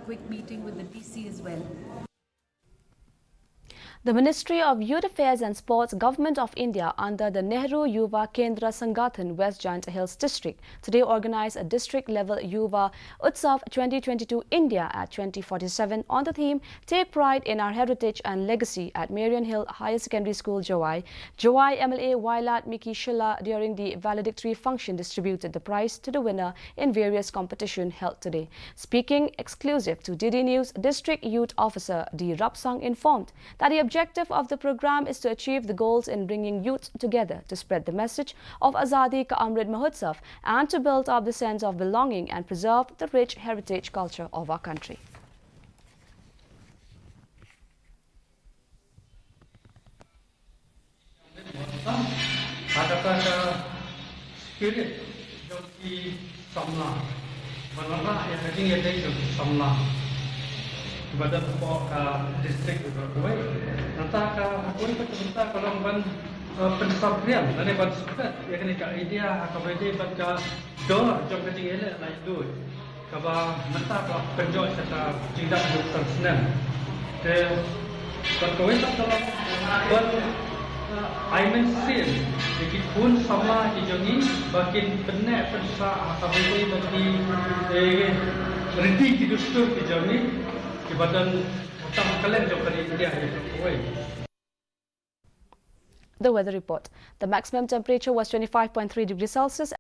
quick meeting with the DC as well. The Ministry of Youth Affairs and Sports, Government of India under the Nehru Yuva Kendra Sangathan, West Giant Hills District, today organized a district-level Yuva Utsav 2022 India at 2047 on the theme Take Pride in Our Heritage and Legacy at Marion Hill Higher Secondary School, Jowai. Jowai MLA Wailat Miki Shilla during the valedictory function distributed the prize to the winner in various competitions held today. Speaking exclusive to DD News, District Youth Officer D. Rapsang informed that the objective of the program is to achieve the goals in bringing youth together to spread the message of Azadi Ka Amrit Mahotsav and to build up the sense of belonging and preserve the rich heritage culture of our country. Badan pokok distrik Jowai nanti aku ini kita kalau ban pensabrian dan ban suket ya kan ika idea akan berjaya baca dor jom kecil elok lain dulu kaba nanti kalau penjoj serta tidak bukan senang ke berkawin kalau ban aimen sin jadi pun sama dijongi bagian benar pensa akan berjaya bagi ready didustur dijongi The weather report. The maximum temperature was 25.3 degrees Celsius.